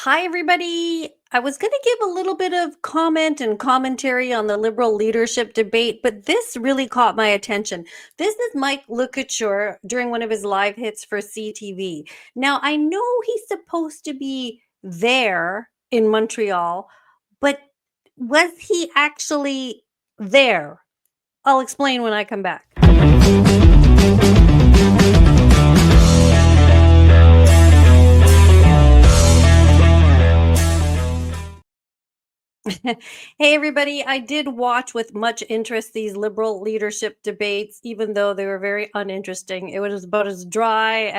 Hi, everybody. I was going to give a little bit of comment and commentary on the liberal leadership debate, but this really caught my attention. This is Mike LeCouteur during one of his live hits for CTV. Now, I know he's supposed to be there in Montreal, but was he actually there? I'll explain when I come back. Hey, everybody. I did watch with much interest these liberal leadership debates, even though they were very uninteresting. It was about as dry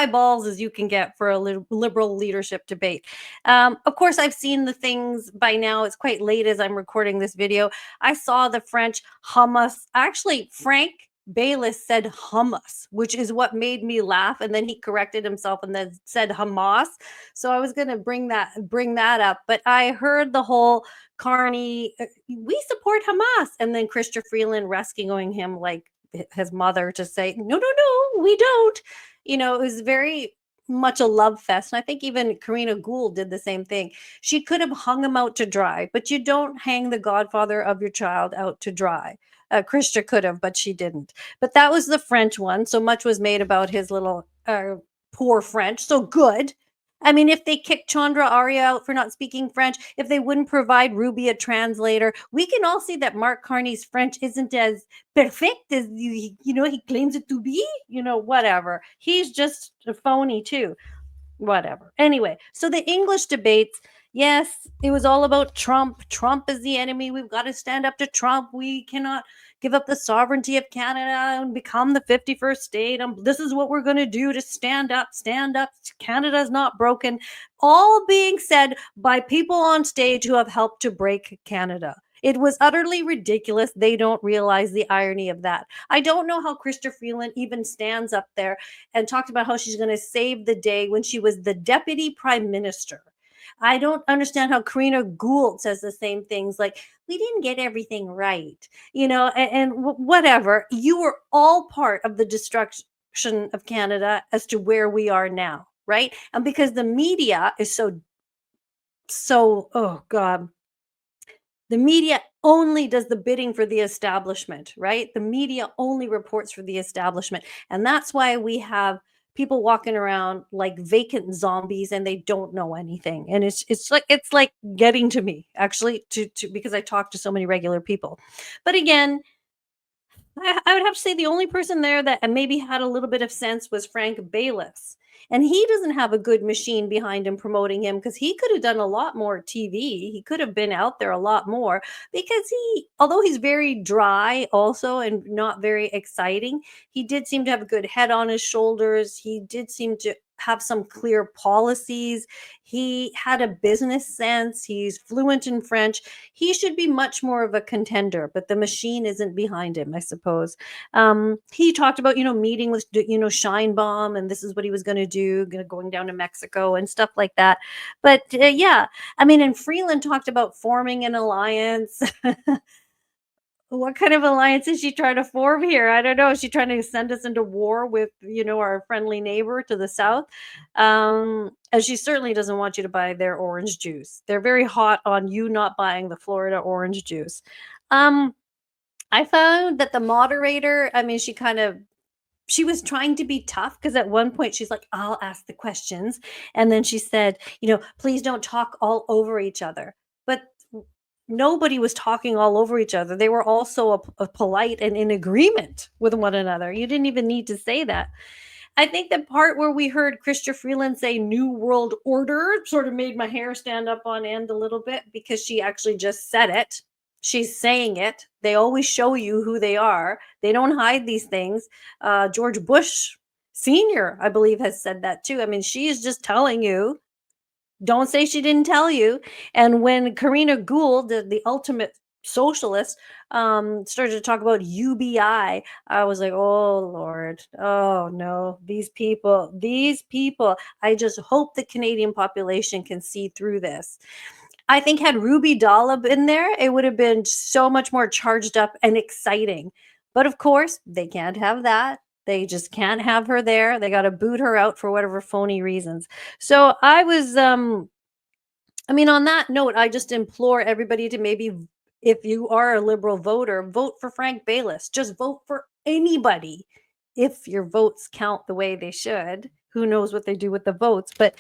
balls as you can get for a liberal leadership debate. Of course, I've seen the things by now. It's quite late as I'm recording this video. I saw the French hummus. Actually, Frank Baylis said hummus, which is what made me laugh. And then he corrected himself and then said Hamas. So I was going to bring that up, but I heard the whole Carney, we support Hamas, and then Chrystia Freeland rescuing him like his mother to say, no, no, no, we don't. It was very much a love fest. And I think even Karina Gould did the same thing. She could have hung him out to dry, but you don't hang the godfather of your child out to dry. Chrystia could have, but she didn't. But that was the French one. So much was made about his little poor French. So good. I mean, if they kicked Chandra Arya out for not speaking French, if they wouldn't provide Ruby a translator, we can all see that Mark Carney's French isn't as perfect as he claims it to be. Whatever. He's just a phony too. Whatever. Anyway, so the English debates, yes, it was all about Trump. Trump is the enemy. We've got to stand up to Trump. We cannot give up the sovereignty of Canada and become the 51st state. This is what we're going to do to stand up. Stand up. Canada's not broken. All being said by people on stage who have helped to break Canada. It was utterly ridiculous. They don't realize the irony of that. I don't know how Chrystia Freeland even stands up there and talked about how she's going to save the day when she was the deputy prime minister. I don't understand how Karina Gould says the same things like, we didn't get everything right, and whatever. You were all part of the destruction of Canada as to where we are now, right? And because the media is so, oh God, the media only does the bidding for the establishment, right? The media only reports for the establishment. And that's why we have people walking around like vacant zombies and they don't know anything. And it's like getting to me actually to because I talk to so many regular people. But again, I would have to say the only person there that maybe had a little bit of sense was Frank Baylis. And he doesn't have a good machine behind him promoting him because he could have done a lot more TV. He could have been out there a lot more because although he's very dry also and not very exciting, he did seem to have a good head on his shoulders. He did seem to have some clear policies. He had a business sense. He's fluent in French. He should be much more of a contender, but the machine isn't behind him, I suppose. He talked about, meeting with, Scheinbaum, and this is what he was going to do, going down to Mexico and stuff like that. But yeah, I mean, and Freeland talked about forming an alliance. What kind of alliance is she trying to form here? I don't know. Is she trying to send us into war with, our friendly neighbor to the south? And she certainly doesn't want you to buy their orange juice. They're very hot on you not buying the Florida orange juice. Um, I found that the moderator, I mean, she was trying to be tough because at one point she's like, I'll ask the questions. And then she said, please don't talk all over each other. But nobody was talking all over each other. They were also a polite and in agreement with one another. You didn't even need to say that. I think the part where we heard Chrystia Freeland say New World Order sort of made my hair stand up on end a little bit because she actually just said it. She's saying it. They always show you who they are. They don't hide these things. George Bush Sr., I believe, has said that too. I mean, she is just telling you. Don't say she didn't tell you. And when Karina Gould, the ultimate socialist, started to talk about UBI, I was like, oh Lord, oh no, these people. I just hope the Canadian population can see through this. I think had Ruby Dollop in there, it would have been so much more charged up and exciting. But of course, they can't have that. They just can't have her there. They got to boot her out for whatever phony reasons. So I was, I mean, on that note, I just implore everybody to maybe, if you are a liberal voter, vote for Frank Baylis. Just vote for anybody if your votes count the way they should. Who knows what they do with the votes, but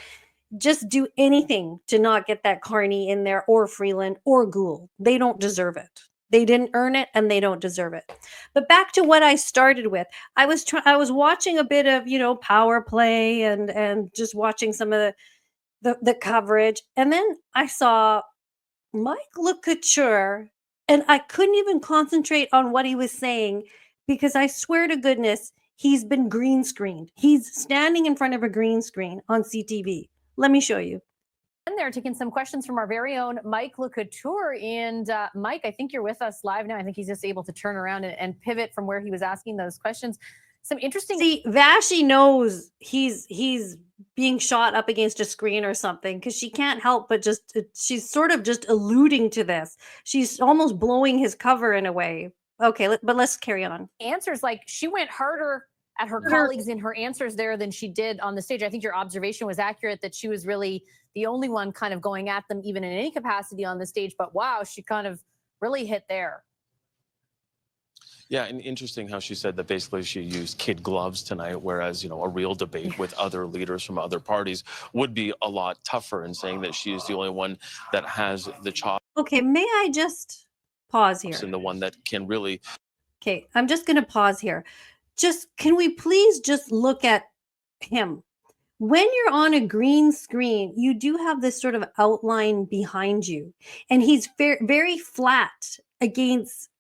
just do anything to not get that Carney in there, or Freeland or Gould. They don't deserve it. They didn't earn it and they don't deserve it. But back to what I started with. I was watching a bit of, power play and just watching some of the coverage, and then I saw Mike LeCouteur, and I couldn't even concentrate on what he was saying because I swear to goodness, he's been green screened. He's standing in front of a green screen on CTV. Let me show you. And they're taking some questions from our very own Mike LeCouteur. And Mike, I think you're with us live now. I think he's just able to turn around and pivot from where he was asking those questions. Some interesting. See, Vassy knows he's being shot up against a screen or something, because she can't help but she's sort of just alluding to this. She's almost blowing his cover in a way. Okay, but let's carry on. Answers, like, she went harder at her colleagues in her answers there than she did on the stage. I think your observation was accurate, that she was really the only one kind of going at them, even in any capacity on the stage. But wow, she kind of really hit there. Yeah, and interesting how she said that basically she used kid gloves tonight, whereas, a real debate with other leaders from other parties would be a lot tougher, and saying that she is the only one that has the chops. Okay, may I just pause here? And the one that can really. Okay, I'm just going to pause here. Can we please just look at him? When you're on a green screen, you do have this sort of outline behind you, and he's very, very flat against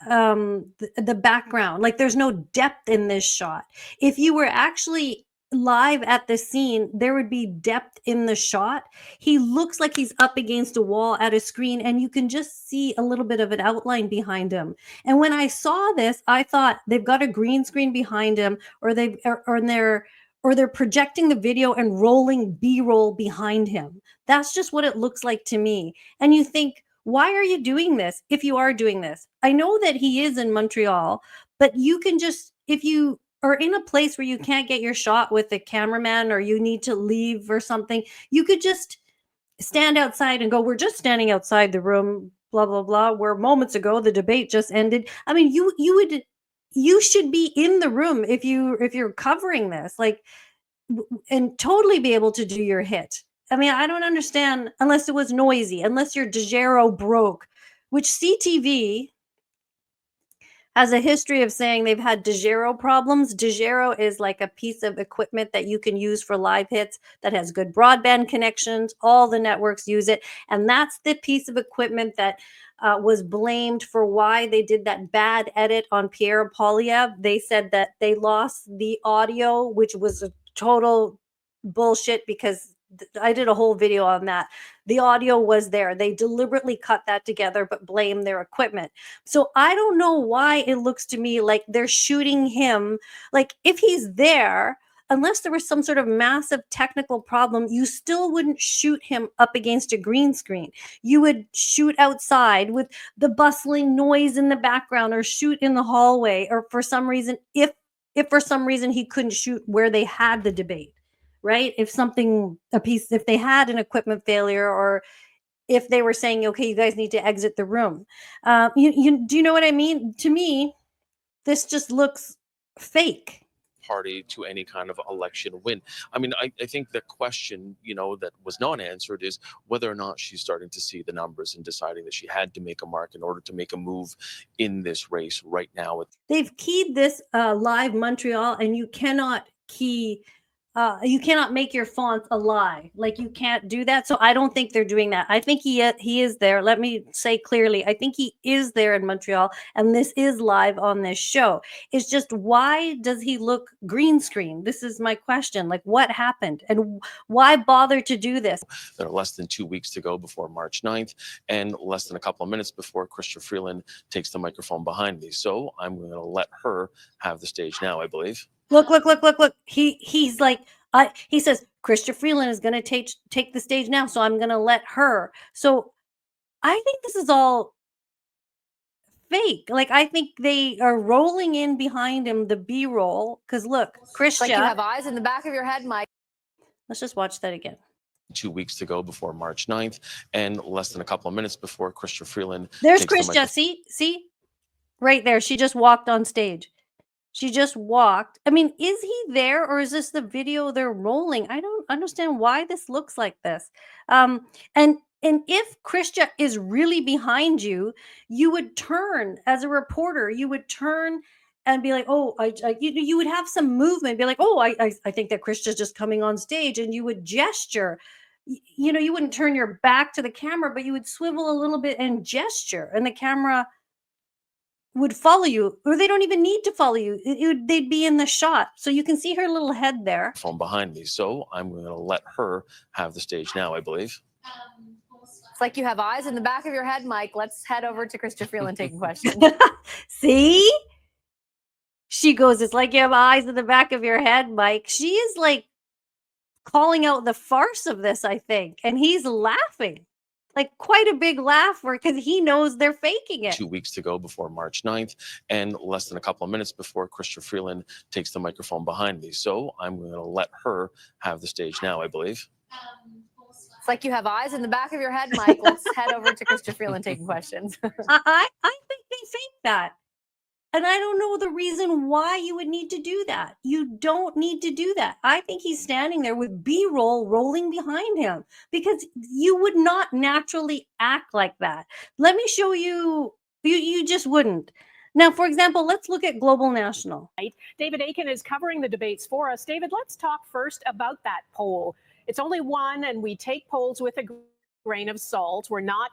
the background. Like, there's no depth in this shot. If you were actually live at the scene, there would be depth in the shot. He looks like he's up against a wall at a screen, and you can just see a little bit of an outline behind him. And when I saw this, I thought they've got a green screen behind him, or they're projecting the video and rolling B-roll behind him. That's just what it looks like to me. And you think, why are you doing this if you are doing this? I know that he is in Montreal, but you can just, if you are in a place where you can't get your shot with the cameraman, or you need to leave or something, you could just stand outside and go, we're just standing outside the room, blah, blah, blah, where moments ago the debate just ended. I mean, you should be in the room if you're covering this, like, and totally be able to do your hit. I mean, I don't understand, unless it was noisy, unless your DeGero broke, which CTV has a history of saying they've had DeGero problems. DeGero is like a piece of equipment that you can use for live hits that has good broadband connections. All the networks use it. And that's the piece of equipment that was blamed for why they did that bad edit on Pierre Poilievre. They said that they lost the audio, which was a total bullshit, because I did a whole video on that. The audio was there. They deliberately cut that together, but blame their equipment. So I don't know why it looks to me like they're shooting him. Like, if he's there, unless there was some sort of massive technical problem, you still wouldn't shoot him up against a green screen. You would shoot outside with the bustling noise in the background, or shoot in the hallway, or for some reason, if for some reason he couldn't shoot where they had the debate. Right? If they had an equipment failure, or if they were saying, okay, you guys need to exit the room. Do you know what I mean? To me, this just looks fake. Party to any kind of election win. I mean, I think the question, that was not answered is whether or not she's starting to see the numbers and deciding that she had to make a mark in order to make a move in this race right now. They've keyed this live Montreal, and you cannot key. You cannot make your fonts a lie. Like, you can't do that. So I don't think they're doing that. I think he is there. Let me say clearly, I think he is there in Montreal, and this is live on this show. It's just, why does he look green screen? This is my question. Like, what happened, and why bother to do this? There are less than 2 weeks to go before March 9th, and less than a couple of minutes before Chrystia Freeland takes the microphone behind me. So I'm going to let her have the stage now, I believe. Look. He's like, he says, Chrystia Freeland is going to take the stage now, so I'm going to let her. So I think this is all fake. Like, I think they are rolling in behind him, the B-roll. Because look, It's like you Chrystia. have eyes in the back of your head, Mike. Let's just watch that again. 2 weeks to go before March 9th, and less than a couple of minutes before Chrystia Freeland. There's takes the Chrystia. microphone. See? Right there. She just walked on stage. She just walked. I mean, is he there, or is this the video they're rolling? I don't understand why this looks like this. And if Chrystia is really behind you, you would turn as a reporter. You would turn and be like, "Oh, you would have some movement. Be like, "Oh, I think that Christia's just coming on stage," and you would gesture. You know, you wouldn't turn your back to the camera, but you would swivel a little bit and gesture, and the camera would follow you, or they don't even need to follow you. They'd be in the shot, so you can see her little head there. Phone behind me, so I'm going to let her have the stage now, I believe. It's like you have eyes in the back of your head, Mike. Let's head over to Chrystia Freeland taking questions. See? She goes, it's like you have eyes in the back of your head, Mike. She is like calling out the farce of this, I think. And he's laughing. Like quite a big laugh because he knows they're faking it. 2 weeks to go before March 9th, and less than a couple of minutes before Chrystia Freeland takes the microphone behind me. So I'm going to let her have the stage now, I believe. It's like you have eyes in the back of your head, Mike. Let's head over to Chrystia Freeland taking questions. I think they fake that. And I don't know the reason why you would need to do that. You don't need to do that. I think he's standing there with B-roll rolling behind him because you would not naturally act like that. Let me show you. You just wouldn't. Now, for example, let's look at Global National. David Aiken is covering the debates for us. David, let's talk first about that poll. It's only one, and we take polls with a grain of salt. We're not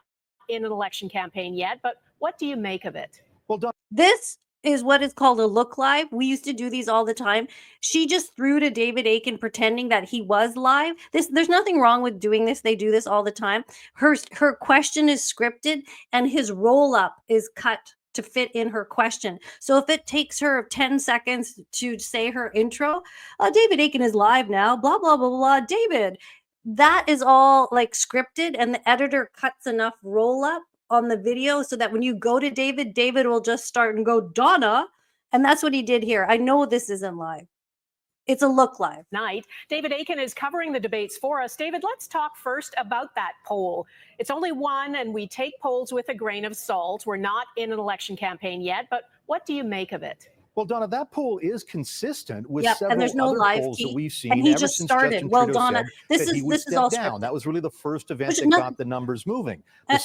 in an election campaign yet, but what do you make of it? Well done. This is what is called a look live. We used to do these all the time. She just threw to David Aiken pretending that he was live. There's nothing wrong with doing this. They do this all the time. Her question is scripted and his roll up is cut to fit in her question. So if it takes her 10 seconds to say her intro, David Aiken is live now, blah, blah, blah, blah, David. That is all like scripted, and the editor cuts enough roll up on the video so that when you go to David, David will just start and go, Donna. And that's what he did here. I know this isn't live. It's a look live. Night. David Aiken is covering the debates for us. David, let's talk first about that poll. It's only one, and we take polls with a grain of salt. We're not in an election campaign yet, but what do you make of it? Well, Donna, that poll is consistent with Yep, several and there's no other live polls that feed. we've seen And he ever just since started. Justin Well, Trudeau Donna, said this that he would is step all down. scripted. That was really the first event There's that nothing- got the numbers moving.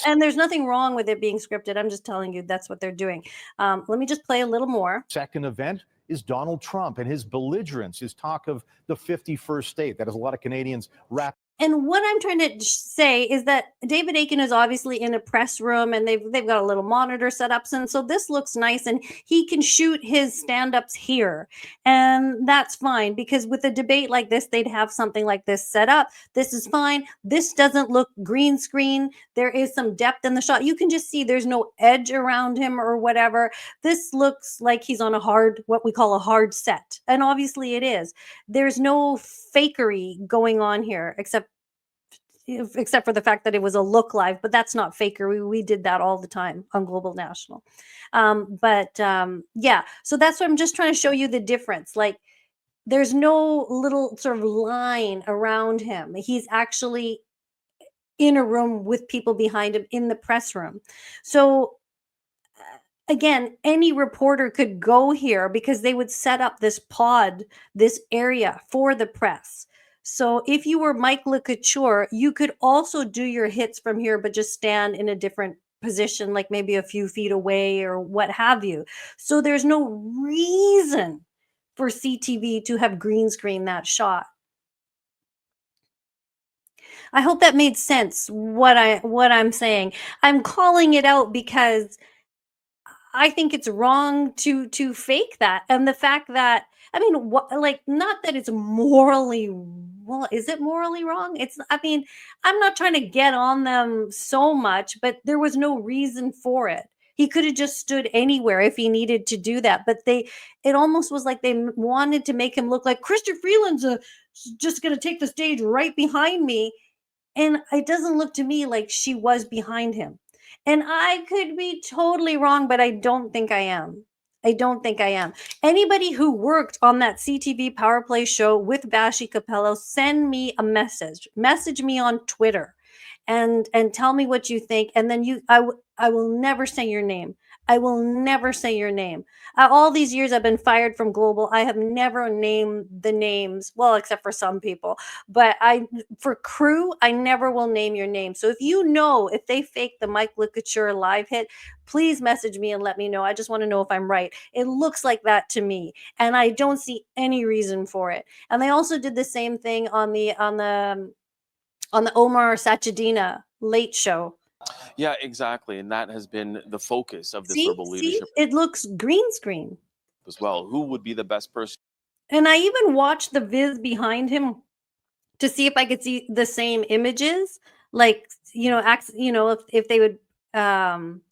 And there's nothing wrong with it being scripted. I'm just telling you that's what they're doing. Let me just play a little more. Second event is Donald Trump and his belligerence, his talk of the 51st state. That has a lot of Canadians wrapped. And what I'm trying to say is that David Aiken is obviously in a press room, and they've got a little monitor set up, and so this looks nice, and he can shoot his stand-ups here, and that's fine because with a debate like this, they'd have something like this set up. This is fine. This doesn't look green screen. There is some depth in the shot. You can just see there's no edge around him or whatever. This looks like he's on what we call a hard set, and obviously it is. There's no fakery going on here, except for the fact that it was a look live, but that's not fakery. We did that all the time on Global National. Yeah, so that's what I'm just trying to show you the difference. Like there's no little sort of line around him. He's actually in a room with people behind him in the press room. So again, any reporter could go here because they would set up this pod, this area for the press. So if you were Mike LeCouteur, you could also do your hits from here, but just stand in a different position, like maybe a few feet away or what have you. So there's no reason for CTV to have green screen that shot. I hope that made sense, what I'm saying. I'm calling it out because I think it's wrong to fake that. And the fact that, I mean, not that it's morally, well, is it morally wrong? I'm not trying to get on them so much, but there was no reason for it. He could have just stood anywhere if he needed to do that. But it almost was like they wanted to make him look like Chrystia Freeland's just going to take the stage right behind me. And it doesn't look to me like she was behind him. And I could be totally wrong, but I don't think I am. I don't think I am. Anybody who worked on that CTV Power Play show with Vassy Kapelos, send me a message. Message me on Twitter and tell me what you think. And then I will never say your name. I will never say your name. All these years I've been fired from Global, I have never named the names, well, except for some people. But for crew, I never will name your name. So if you know if they fake the Mike LeCouture live hit, please message me and let me know. I just want to know if I'm right. It looks like that to me, and I don't see any reason for it. And they also did the same thing on the Omar Sachedina late show. Yeah, exactly. And that has been the focus of this See, liberal leadership it looks green screen. as well. Who would be the best person? And I even watched the viz behind him to see if I could see the same images, like, if they would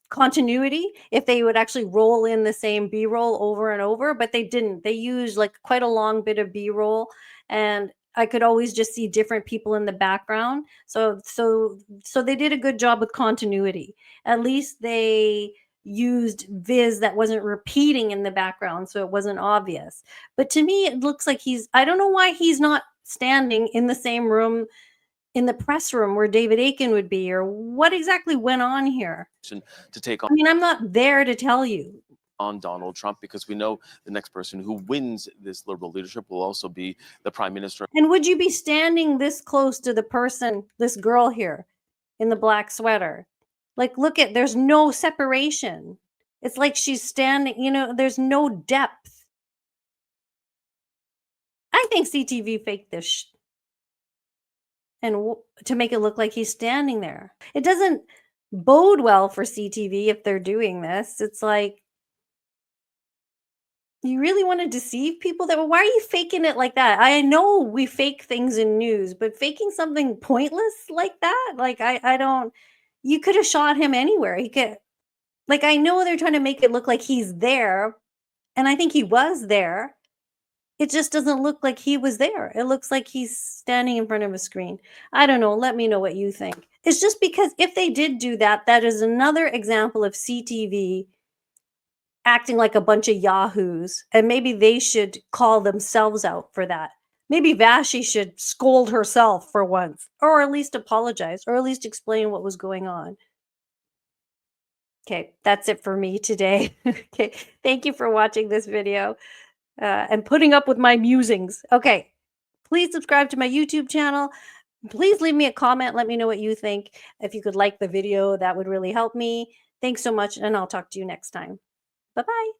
continuity, if they would actually roll in the same B-roll over and over, but they didn't. They used like quite a long bit of B-roll, and I could always just see different people in the background. So they did a good job with continuity. At least they used viz that wasn't repeating in the background, so it wasn't obvious. But to me, it looks like I don't know why he's not standing in the same room, in the press room where David Aiken would be, or what exactly went on here. To take I mean, I'm not there to tell you. on Donald Trump, because we know the next person who wins this liberal leadership will also be the prime minister. And would you be standing this close to the person, this girl here in the black sweater? Like, there's no separation. It's like she's standing, there's no depth. I think CTV faked this and to make it look like he's standing there. It doesn't bode well for CTV if they're doing this. It's like, you really want to deceive people? Why are you faking it like that? I know we fake things in news, but faking something pointless like that, like, I don't. You could have shot him anywhere. He could, like, I know they're trying to make it look like he's there, and I think he was there. It just doesn't look like he was there. It looks like he's standing in front of a screen. I don't know. Let me know what you think. It's just because if they did do that, that is another example of CTV acting like a bunch of yahoos, and maybe they should call themselves out for that. Maybe Vassy should scold herself for once, or at least apologize, or at least explain what was going on. Okay, that's it for me today. Okay, thank you for watching this video and putting up with my musings. Okay, please subscribe to my YouTube channel. Please leave me a comment. Let me know what you think. If you could like the video, that would really help me. Thanks so much, and I'll talk to you next time. Bye-bye.